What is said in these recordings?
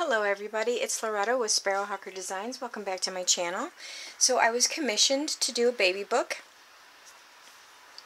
Hello everybody, it's Loretta with Sparrowhawker Designs. Welcome back to my channel. So I was commissioned to do a baby book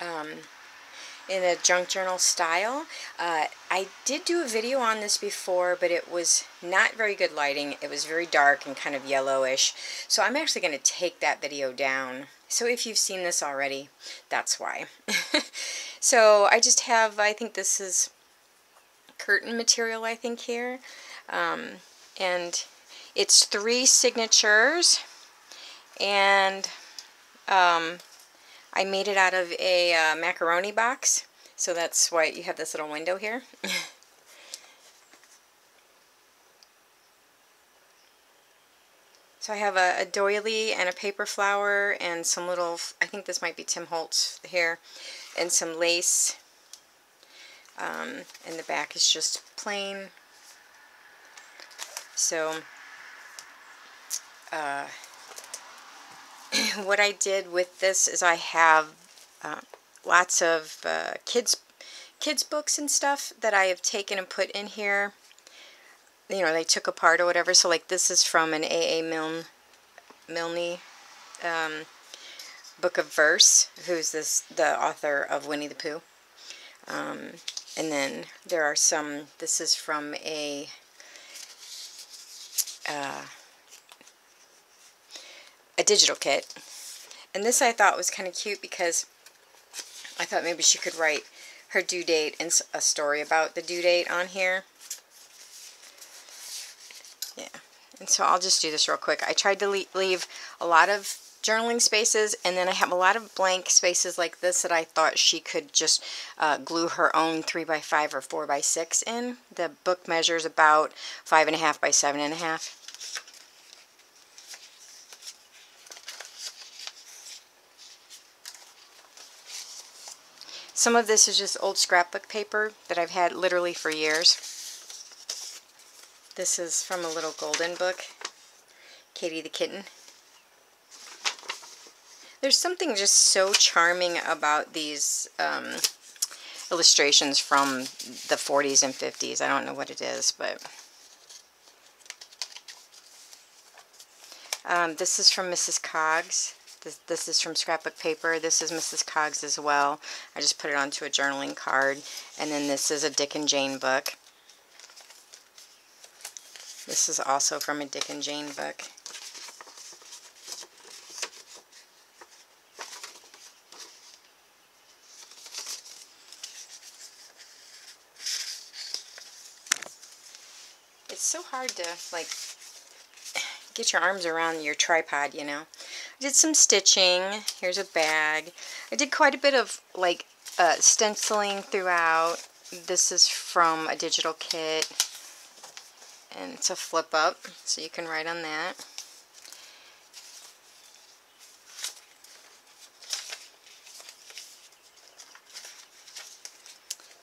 in a junk journal style. I did do a video on this before, but it was not very good lighting. It was very dark and kind of yellowish. So I'm actually going to take that video down. So if you've seen this already, that's why. So I just have, I think this is curtain material, I think, here. And it's 3 signatures, and I made it out of a macaroni box, so that's why you have this little window here. So I have a doily and a paper flower and some little, I think this might be Tim Holtz here, and some lace, and the back is just plain. So what I did with this is I have lots of kids books and stuff that I have taken and put in here. You know, they took apart or whatever. So like this is from an A.A. Milne book of verse, who's the author of Winnie the Pooh. And then there are some, this is from a digital kit, and this I thought was kind of cute because I thought maybe she could write her due date and a story about the due date on here. Yeah, and so I'll just do this real quick. I tried to leave a lot of journaling spaces, and then I have a lot of blank spaces like this that I thought she could just glue her own 3x5 or 4x6 in. The book measures about 5.5 by 7.5. Some of this is just old scrapbook paper that I've had literally for years. This is from a little golden book, Katie the Kitten. There's something just so charming about these illustrations from the 40s and 50s. I don't know what it is, but this is from Mrs. Coggs. This is from scrapbook paper. This is Mrs. Coggs as well. I just put it onto a journaling card. And then this is a Dick and Jane book. This is also from a Dick and Jane book. It's so hard to, like, get your arms around your tripod, you know. I did some stitching. Here's a bag. I did quite a bit of, like, stenciling throughout. This is from a digital kit, and it's a flip up, so you can write on that.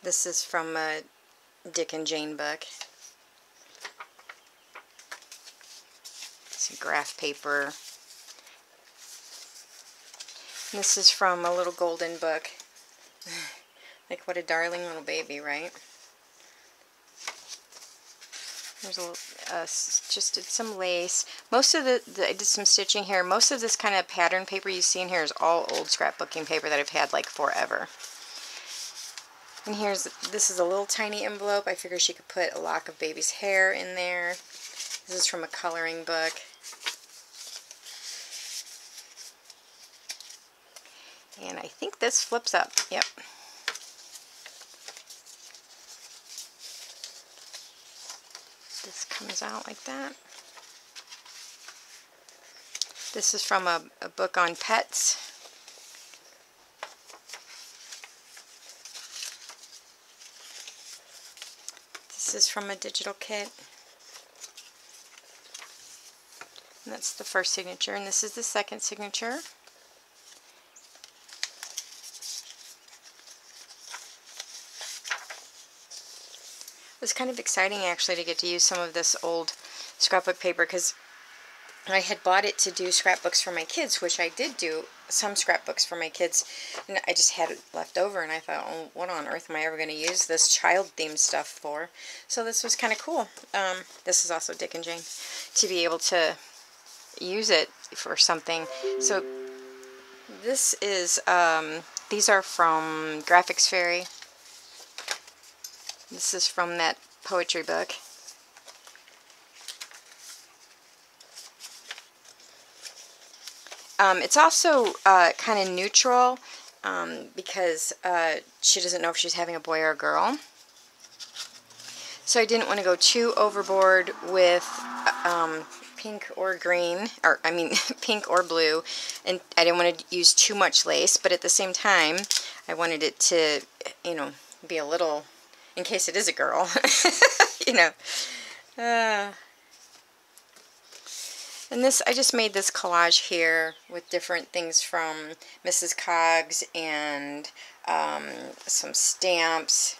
This is from a Dick and Jane book. Some graph paper. And this is from a little golden book. Like, what a darling little baby, right? There's a little, just did some lace. Most of I did some stitching here. Most of this kind of pattern paper you see in here is all old scrapbooking paper that I've had like forever. And this is a little tiny envelope. I figured she could put a lock of baby's hair in there. This is from a coloring book. And I think this flips up. Yep. This comes out like that. This is from a book on pets. This is from a digital kit. And that's the first signature, and this is the second signature. It was kind of exciting actually to get to use some of this old scrapbook paper because I had bought it to do scrapbooks for my kids, which I did do some scrapbooks for my kids, and I just had it left over, and I thought, oh, what on earth am I ever going to use this child-themed stuff for? So this was kind of cool. This is also Dick and Jane, to be able to use it for something. So this is, these are from Graphics Fairy. This is from that poetry book. It's also kind of neutral because she doesn't know if she's having a boy or a girl. So I didn't want to go too overboard with pink or green, or I mean pink or blue, and I didn't want to use too much lace, but at the same time I wanted it to, you know, be a little, in case it is a girl, you know. And this, I just made this collage here with different things from Mrs. Coggs and some stamps.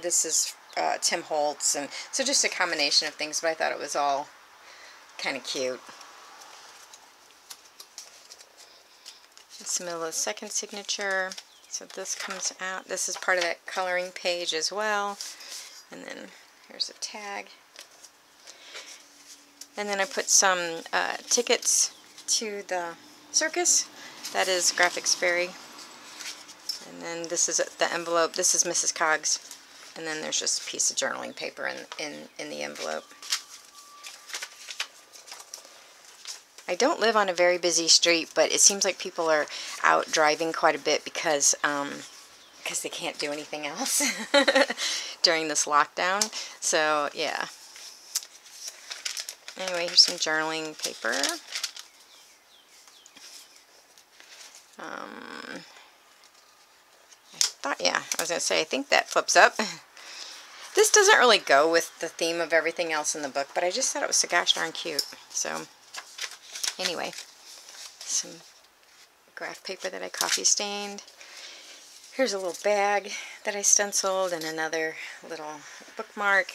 This is Tim Holtz, and so just a combination of things, but I thought it was all kind of cute. It's the middle of the second signature, so this comes out. This is part of that coloring page as well, and then here's a tag. And then I put some tickets to the circus. That is Graphics Fairy. And then this is the envelope. This is Mrs. Coggs. And then there's just a piece of journaling paper in the envelope. I don't live on a very busy street, but it seems like people are out driving quite a bit because they can't do anything else during this lockdown. So, yeah. Anyway, here's some journaling paper. I was going to say, I think that flips up. This doesn't really go with the theme of everything else in the book, but I just thought it was so gosh darn cute. So, anyway, some graph paper that I coffee stained. Here's a little bag that I stenciled and another little bookmark.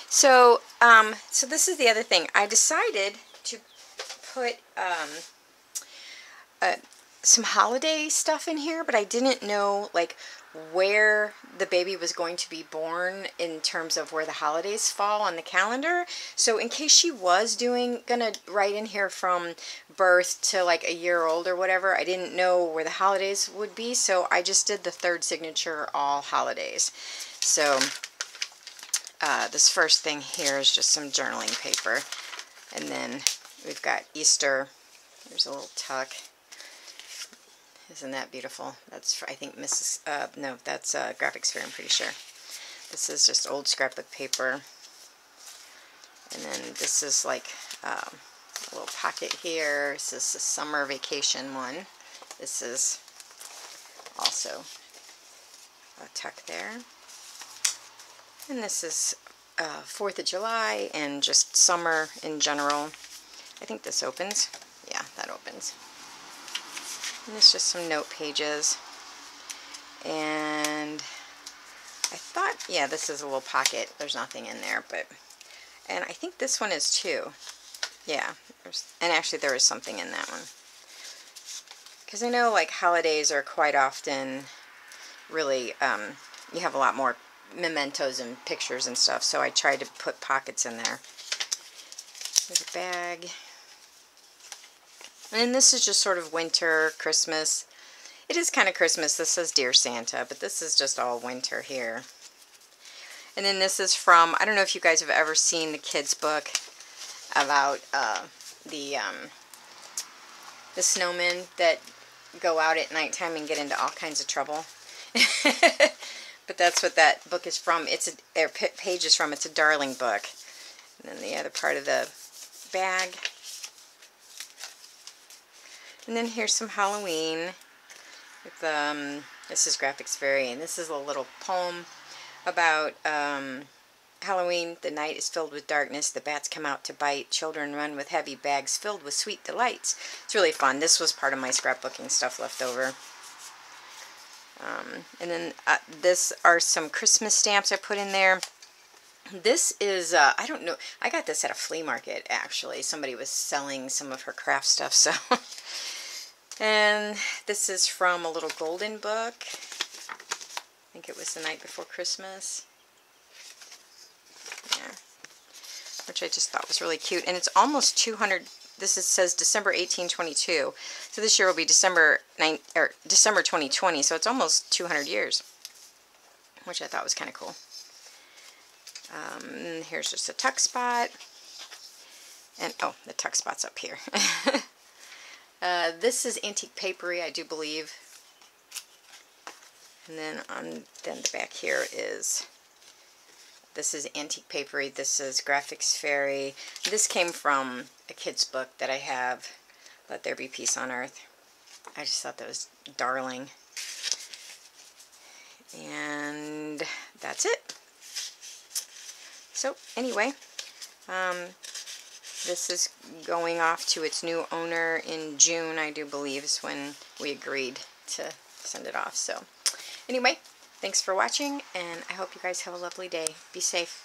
So, so this is the other thing. I decided to put some holiday stuff in here, but I didn't know like where the baby was going to be born in terms of where the holidays fall on the calendar. So in case she was gonna write in here from birth to like a year old or whatever, I didn't know where the holidays would be, so I just did the third signature, all holidays. So this first thing here is just some journaling paper, and then we've got Easter. There's a little tuck. Isn't that beautiful? That's, I think, no, that's Graphics Fairy, I'm pretty sure. This is just old scrapbook paper. And then this is like a little pocket here. This is a summer vacation one. This is also a tuck there. And this is 4th of July and just summer in general. I think this opens. Yeah, that opens. And it's just some note pages. And I thought, yeah, this is a little pocket. There's nothing in there, but, and I think this one is too. Yeah, and actually there is something in that one. Because I know like holidays are quite often really, you have a lot more mementos and pictures and stuff, so I tried to put pockets in there. There's a bag. And this is just sort of winter, Christmas. It is kind of Christmas. This says Dear Santa, but this is just all winter here. And then this is from, I don't know if you guys have ever seen the kids' book about the snowmen that go out at nighttime and get into all kinds of trouble. But that's what that book is from. It's a page is from. It's a darling book. And then the other part of the bag. And then here's some Halloween. With, this is Graphics Fairy, and this is a little poem about Halloween. The night is filled with darkness. The bats come out to bite. Children run with heavy bags filled with sweet delights. It's really fun. This was part of my scrapbooking stuff left over. And then this are some Christmas stamps I put in there. This is, I don't know, I got this at a flea market, actually. Somebody was selling some of her craft stuff, so. And this is from a little golden book. I think it was The Night Before Christmas. Yeah. Which I just thought was really cute. And it's almost 200, says December 1822. So this year will be December 2020, so it's almost 200 years. Which I thought was kind of cool. Here's just a tuck spot. And, oh, the tuck spot's up here. This is antique papery, I do believe. And then then the back here is, this is antique papery. This is Graphics Fairy. This came from a kid's book that I have, Let There Be Peace on Earth. I just thought that was darling. And that's it. So anyway, this is going off to its new owner in June, I do believe, is when we agreed to send it off. So anyway, thanks for watching, and I hope you guys have a lovely day. Be safe.